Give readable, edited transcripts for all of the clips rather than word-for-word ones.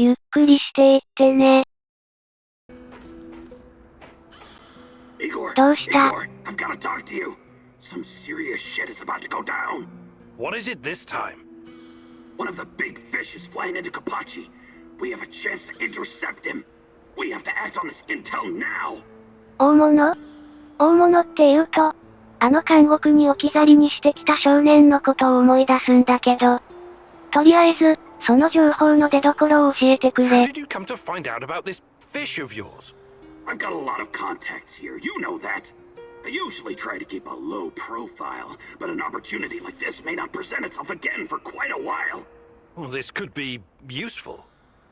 ゆっくりしていってね。どうした？ I've got to talk to you. Some serious shit is about to go down. What is it this time? One of the big fish is flying into Kapachi. We have a chance to intercept him. We have to act on this intel now. 大物？大物って言うと、監獄に置き去りにしてきた少年のことを思い出すんだけど。とりあえず、その情報の出所を教えてくれ。How did you come to find out about this fish of yours? I've got a lot of contacts here, you know that. I usually try to keep a low profile, but an opportunity like this may not present itself again for quite a while. Well, this could be useful.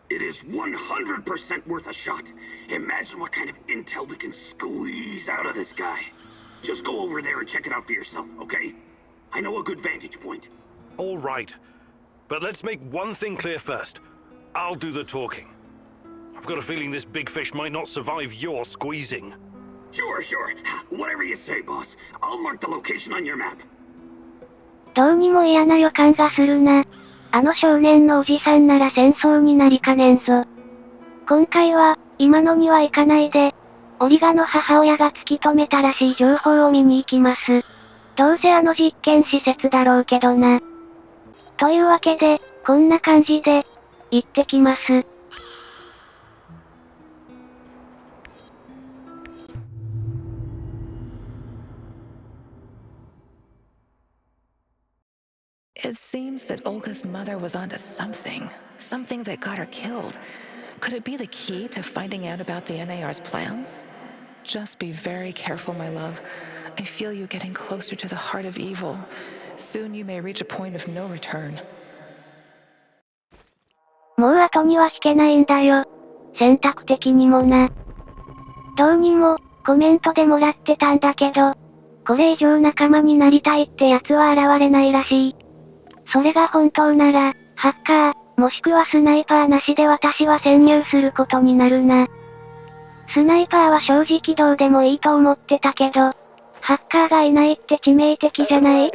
It is 100% worth a shot. Imagine what kind of intel we can squeeze out of this guy. Just go over there and check it out for yourself, okay? I know a good vantage point. All right. But let's make one thing clear first. I'll do the talking. I've got a feeling this big fish might not survive your squeezing. Sure. Whatever you say, boss. I'll mark the location on your map. どうにも嫌な予感がするな。少年のおじさんなら戦争になりかねんぞ。今回は、今のには行かないで、オリガの母親が突き止めたらしい情報を見に行きます。どうせ実験施設だろうけどな。というわけで、こんな感じで、行ってきます。It seems that Olga's mother was onto something that got her killed. Could it be the key to finding out about the NAR's plans? Just be very careful, my love. I feel you getting closer to the heart of evil. Soon you may reach a point of no return. もう後には引けないんだよ。選択的にもな。どうにも、コメントでもらってたんだけど、これ以上仲間になりたいってやつは現れないらしい。それが本当なら、ハッカー、もしくはスナイパーなしで私は潜入することになるな。スナイパーは正直どうでもいいと思ってたけど、ハッカーがいないって致命的じゃない？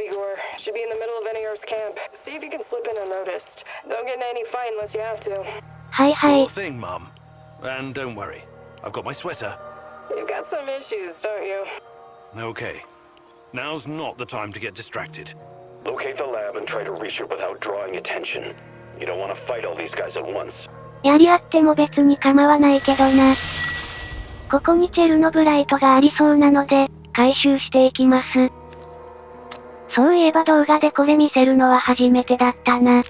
はいはい。Sure thing, Mum. And don't worry, I've got my sweater. You've got some issues, don't you? Okay. Now's not the time to get distracted. Locate the lab and try to reach it without drawing attention. You don't want to fight all these guys at once. やり合っても別に構わないけどな。ここにチェルノブライトがありそうなので、回収していきます。そういえば動画でこれ見せるのは初めてだったな。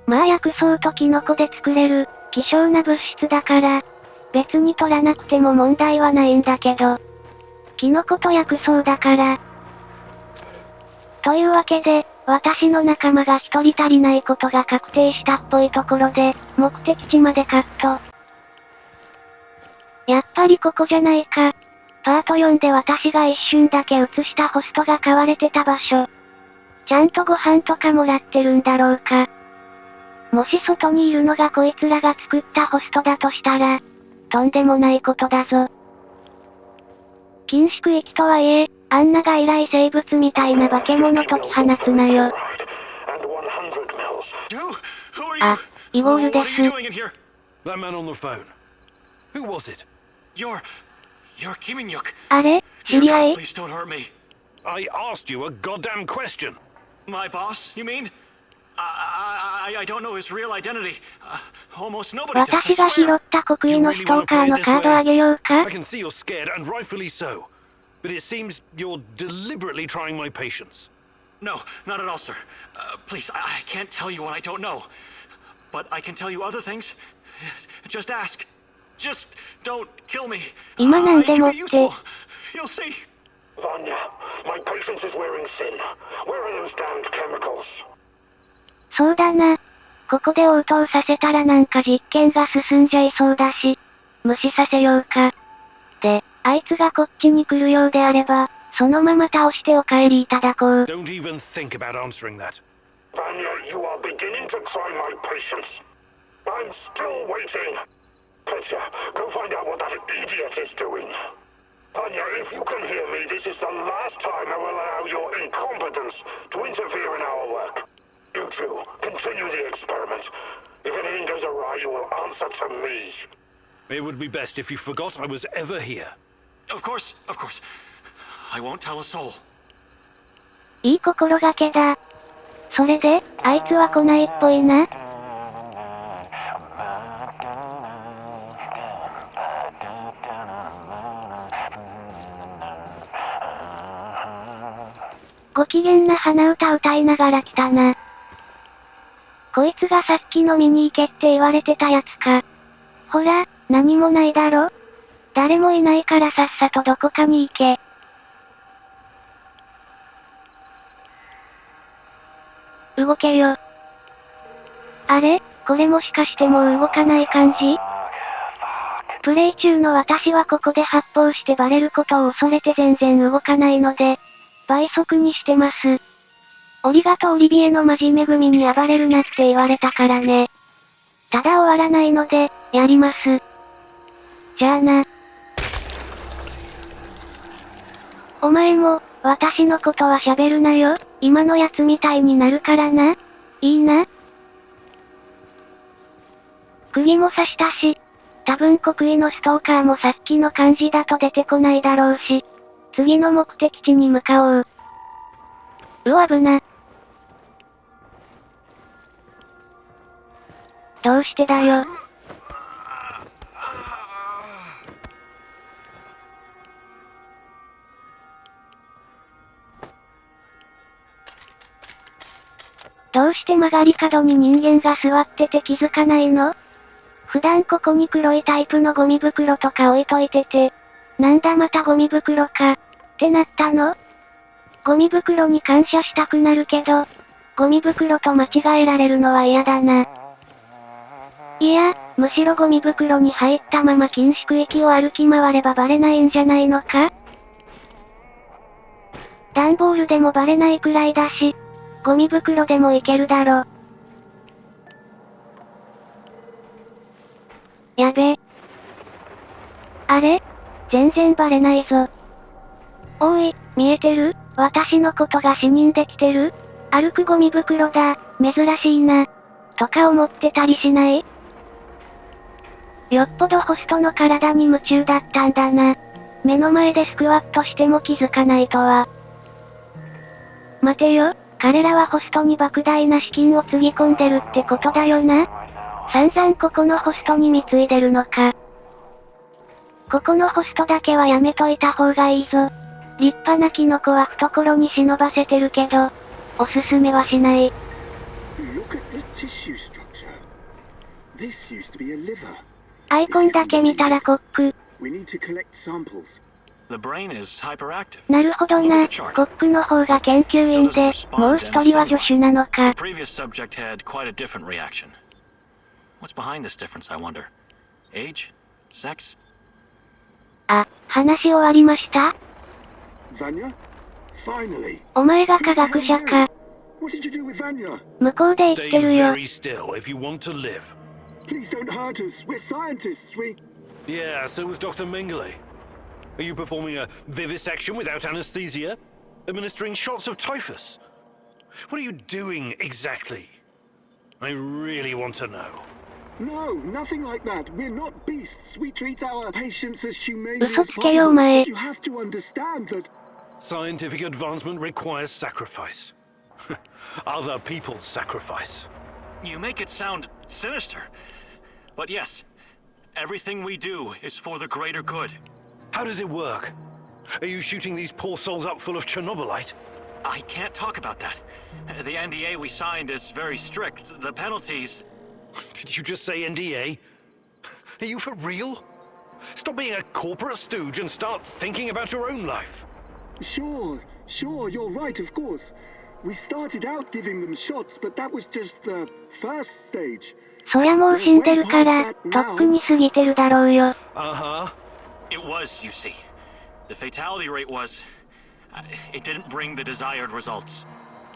まあ薬草とキノコで作れる、希少な物質だから、別に取らなくても問題はないんだけど、キノコと薬草だから。というわけで、私の仲間が一人足りないことが確定したっぽいところで、目的地までカット。やっぱりここじゃないか。パート4で私が一瞬だけ映したホストが飼われてた場所。ちゃんとご飯とかもらってるんだろうか。もし外にいるのがこいつらが作ったホストだとしたら、とんでもないことだぞ。禁止区域とはいえ、あんな外来生物みたいな化け物解き放つなよ。あ、イゴールです。That man on the phone. Who was it? You're Kiminyuk. あれ？知り合い？ Please don't hurt me. I asked you a goddamn question. My boss, you mean? I don't know his real identity. Almost nobody does. 私が拾った国威のストーカーのカードあげようか？ I can see you're scared, and rightfully so. But it seems you're deliberately trying my patience. No, not at all, sir. Please, I can't tell you what I don't know. But I can tell you other things. Just ask. Just don't kill me. 今なんでもって。 You'll see. Vanya, my patience is wearing thin. Where are those damned chemicals? そうだな。ここで応答させたらなんか実験が進んじゃいそうだし、無視させようか。で、あいつがこっちに来るようであれば、そのまま倒してお帰りいただこう。Don't even think about answering that. Vanya, you are beginning to try my patience. I'm still waiting. Petya, go find out what that idiot is doing. Vanya, if you can hear me, this is the last time I will allow your incompetence to interfere in our work. You two, continue the experiment. If anything goes awry, you will answer to me. It would be best if you forgot I was ever here. Of course, of course. I won't tell a soul. いい心がけだ。それで、あいつは来ないっぽいな。ご機嫌な鼻歌歌いながら来たな。こいつがさっきの見に行けって言われてたやつか。ほら、何もないだろ？誰もいないからさっさとどこかに行け。動けよ。あれ？これもしかしてもう動かない感じ？プレイ中の私はここで発砲してバレることを恐れて全然動かないので、倍速にしてます。オリガとオリビエの真面目組に暴れるなって言われたからね。ただ終わらないので、やります。じゃあな。お前も、私のことは喋るなよ。今のやつみたいになるからな。いいな。釘も刺したし、多分国威のストーカーもさっきの感じだと出てこないだろうし、次の目的地に向かおう。危な。どうしてだよ。どうして曲がり角に人間が座ってて気づかないの？普段ここに黒いタイプのゴミ袋とか置いといてて、なんだまたゴミ袋か、ってなったの？ゴミ袋に感謝したくなるけど、ゴミ袋と間違えられるのは嫌だな。いや、むしろゴミ袋に入ったまま禁止区域を歩き回ればバレないんじゃないのか？段ボールでもバレないくらいだし、ゴミ袋でもいけるだろ。やべ。あれ？全然バレないぞ。おい、見えてる？私のことが視認できてる？歩くゴミ袋だ、珍しいな。とか思ってたりしない？よっぽどホストの体に夢中だったんだな。目の前でスクワットしても気づかないとは。待てよ、彼らはホストに莫大な資金をつぎ込んでるってことだよな。散々ここのホストに貢いでるのか。ここのホストだけはやめといた方がいいぞ。立派なキノコは懐に忍ばせてるけど、おすすめはしない。アイコンだけ見たらコック。なるほどな、コックの方が研究員で、もう一人は助手なのか。あ、話終わりました？お前が科学者か。向こうで言ってるよ。Yeah, so was Dr. Mengele. Are you performing a vivisection without anesthesia? Administering shots of typhus? What are you doing exactly? I really want to know. No, nothing like that. We're not beasts. We treat our patients as humanely嘘 as つけよお possible. 前。 You have to understand that. Scientific advancement requires sacrifice. Other people's sacrifice. You make it sound sinister. But yes, everything we do is for the greater good. How does it work? Are you shooting these poor souls up full of Chernobylite? I can't talk about that. The NDA we signed is very strict. The penalties... Did you just say NDA? Are you for real? Stop being a corporate stooge and start thinking about your own life. Sure, you're right, of course. We started out giving them shots, but that was just the first stage. そりゃもう死んでるから、とっくに過ぎてるだろうよ。Uh-huh. It was, you see. The fatality rate was... it didn't bring the desired results.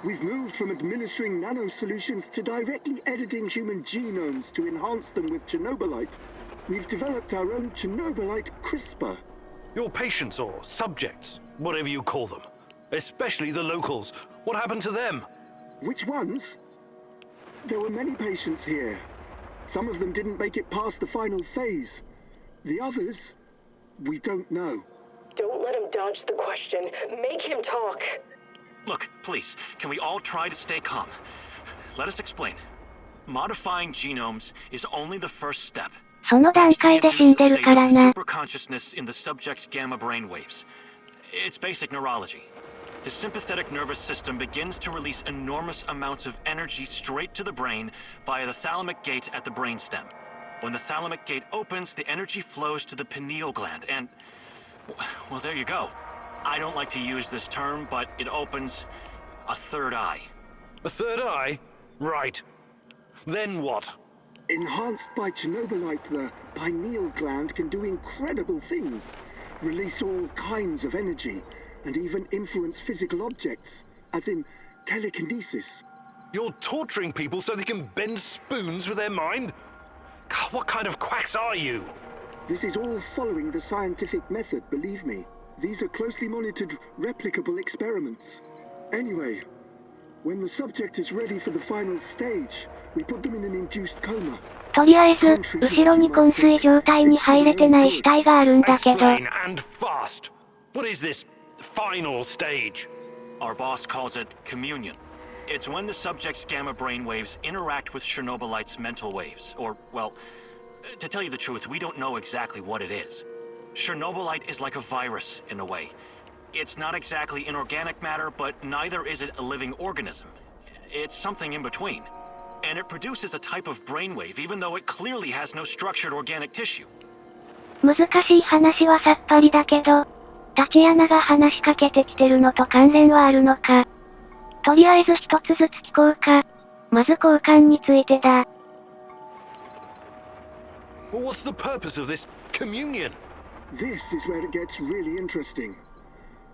We've moved from administering nano-solutions to directly editing human genomes to enhance them with Chernobylite. We've developed our own Chernobylite CRISPR. Your patients or subjects, whatever you call them. Especially the locals. What happened to them? Which ones? There were many patients here. Some of them didn't make it past the final phase. The others, we don't know. Don't let him dodge the question. Make him talk. Look, please, can we all try to stay calm? Let us explain. Modifying genomes is only the first step. その段階で死んでるからな。 Superconsciousness in the subject's gamma brainwaves. It's basic neurology. The sympathetic nervous system begins to release enormous amounts of energy straight to the brain via the thalamic gate at the brainstem. When the thalamic gate opens, the energy flows to the pineal gland and... well, there you go. I don't like to use this term, but it opens a third eye. A third eye? Right. Then what? Enhanced by Chernobylite, the pineal gland can do incredible things. Release all kinds of energy, and even influence physical objects, as in telekinesis. You're torturing people so they can bend spoons with their mind? God, what kind of quacks are you? This is all following the scientific method, believe me. These are closely monitored, replicable experiments. Anyway, when the subject is ready for the final stage, we put them in an induced coma. とりあえず、後ろに昏睡状態に入れてない死体があるんだけど。 Explain and fast. What is this final stage? Our boss calls it communion. It's when the subject's gamma brainwaves interact with Chernobylite's mental waves. Or, well, to tell you the truth, we don't know exactly what it is. Chernobylite is like a virus, in a way. It's not exactly inorganic matter, but neither is it a living organism. It's something in between. And it produces a type of brainwave, even though it clearly has no structured organic tissue. 難しい話はさっぱりだけど、タチアナが話しかけてきてるのと関連はあるのか。とりあえず一つずつ聞こうか。まず交換についてだ。Well, what's the purpose of this communion? This is where it gets really interesting.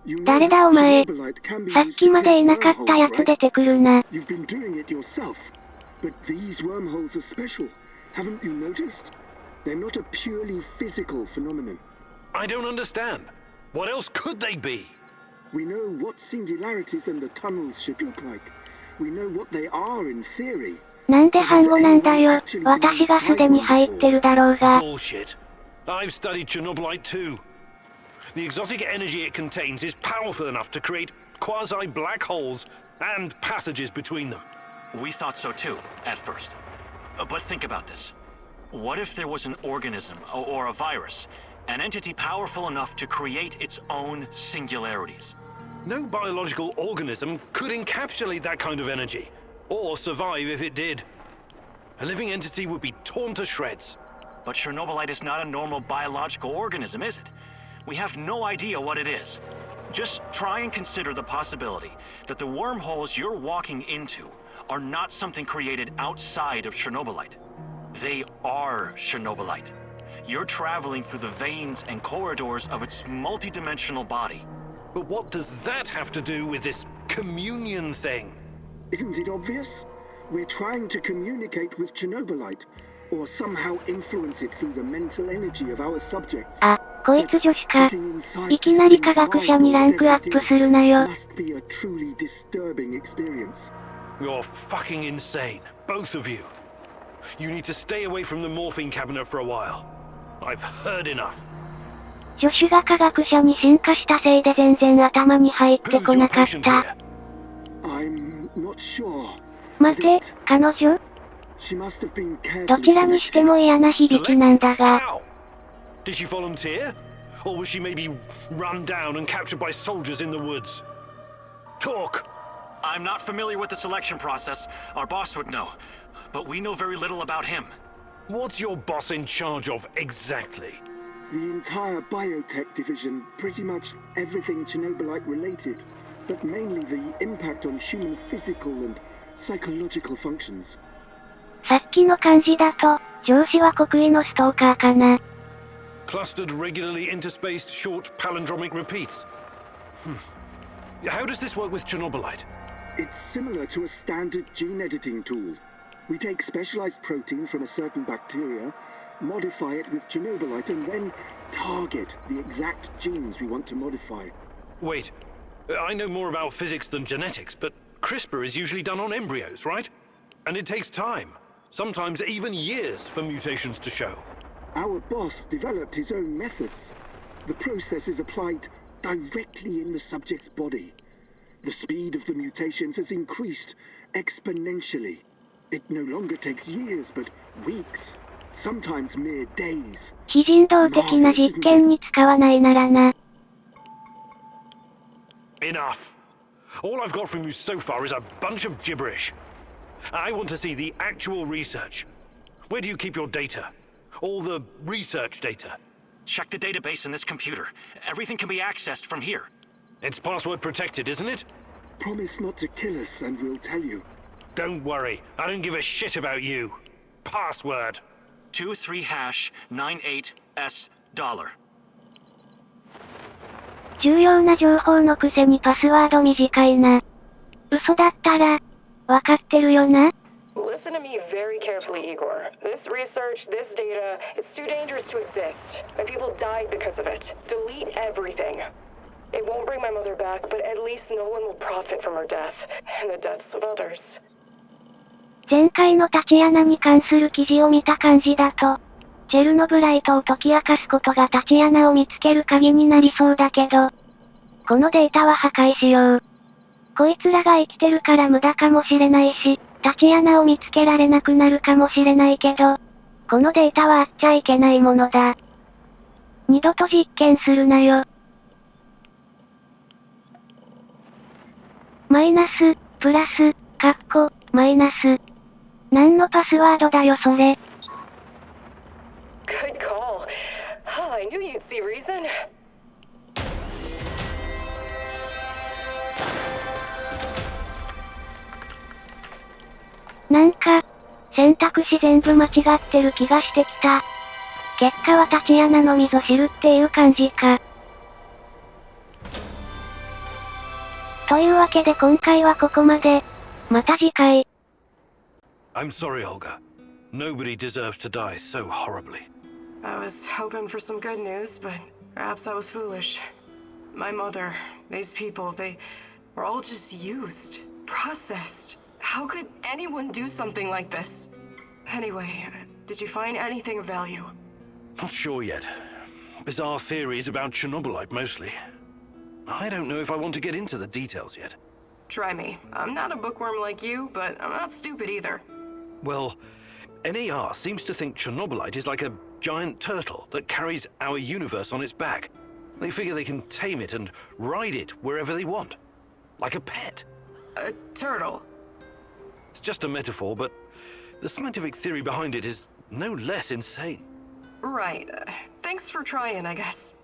You know 誰だお that 前。 Chernobylite can be さっ used き to までい create なかったや wormholes, つ出 right? てくるな。 You've been doing it yourself. But these wormholes are special. Haven't you noticed? They're not a purely physical phenomenon. I don't understand. What else could they be? We know what singularities and the tunnels should look like. We know what they are in theory. なんで反語なんだよ。私がすでに入ってるだろうが。 Bullshit. I've studied Chernobylite too. The exotic energy it contains is powerful enough to create quasi-black holes and passages between them. We thought so too, at first. But think about this. What if there was an organism, or a virus, an entity powerful enough to create its own singularities? No biological organism could encapsulate that kind of energy, or survive if it did. A living entity would be torn to shreds. But Chernobylite is not a normal biological organism, is it? We have no idea what it is. Just try and consider the possibility that the wormholes you're walking into are not something created outside of Chernobylite. They are Chernobylite. You're traveling through the veins and corridors of its multidimensional body. But what does that have to do with this communion thing? Isn't it obvious? We're trying to communicate with Chernobylite, or somehow influence it through the mental energy of our subjects. あ、こいつ女子か。いきなり科学者にランクアップするなよ。 Must be a truly disturbing experience. You're fucking insane, both of you. You need to stay away from the morphine cabinet for a while. I've heard enough. 助手が科学者に進化したせいで全然頭に入ってこ Who's な your かっ patient た。 here? I'm not sure. 待て、彼女 She must have been ど carefully ちらにして selected. も嫌な響きなんだが。 How? Did she volunteer? Or was she maybe run down and captured by soldiers in the woods? Talk! I'm not familiar with the selection process. Our boss would know. But we know very little about him. What's your boss in charge of exactly? The entire biotech division, pretty much everything Chernobylite related, but mainly the impact on human physical and psychological functions. さっきの感じだと、上司は国威のストーカーかな。Clustered, regularly interspaced, short palindromic repeats. How does this work with Chernobylite? It's similar to a standard gene editing tool. We take specialized protein from a certain bacteria, modify it with Chernobylite, and then target the exact genes we want to modify. Wait, I know more about physics than genetics, but CRISPR is usually done on embryos, right? And it takes time. Sometimes even years for mutations to show. Our boss developed his own methods. The process is applied directly in the subject's body. The speed of the mutations has increased exponentially. It no longer takes years, but weeks, sometimes mere days. 非人道的な実験に使わないならな。Enough. All I've got from you so far is a bunch of gibberish. I want to see the actual research. Where do you keep your data? All the research data? Check the database in this computer. Everything can be accessed from here. It's password protected, isn't it? Promise not to kill us and we'll tell you. Don't worry. I don't give a shit about you. Password. 23#98S$. 重要な情報のくせにパスワード短いな。嘘だったら、わかってるよな。Listen to me very carefully, Igor. This research, this data, it's too dangerous to exist. My people died because of it. Delete everything. It won't bring my mother back, but at least no one will profit from her death, and the deaths of others. 前回のタチアナに関する記事を見た感じだと、チェルノブライトを解き明かすことがタチアナを見つける鍵になりそうだけど、このデータは破壊しよう。こいつらが生きてるから無駄かもしれないし、タチアナを見つけられなくなるかもしれないけど、このデータはあっちゃいけないものだ。二度と実験するなよ。マイナス、プラス、カッコ、マイナス。何のパスワードだよそれ。Good call. I knew you'd see reason. なんか、選択肢全部間違ってる気がしてきた。結果はタチアナのみぞ知るっていう感じか。というわけで今回はここまで。また次回。I'm sorry, Olga. Nobody deserves to die so horribly. I was hoping for some good news, but perhaps I was foolish. My mother, these people, they were all just used, processed. How could anyone do something like this? Anyway, did you find anything of value? Not sure yet. Bizarre theories about Chernobylite mostly. I don't know if I want to get into the details yet. Try me. I'm not a bookworm like you, but I'm not stupid either. Well, NAR seems to think Chernobylite is like a giant turtle that carries our universe on its back. They figure they can tame it and ride it wherever they want. Like a pet. A turtle? It's just a metaphor, but the scientific theory behind it is no less insane. Right. Thanks for trying, I guess.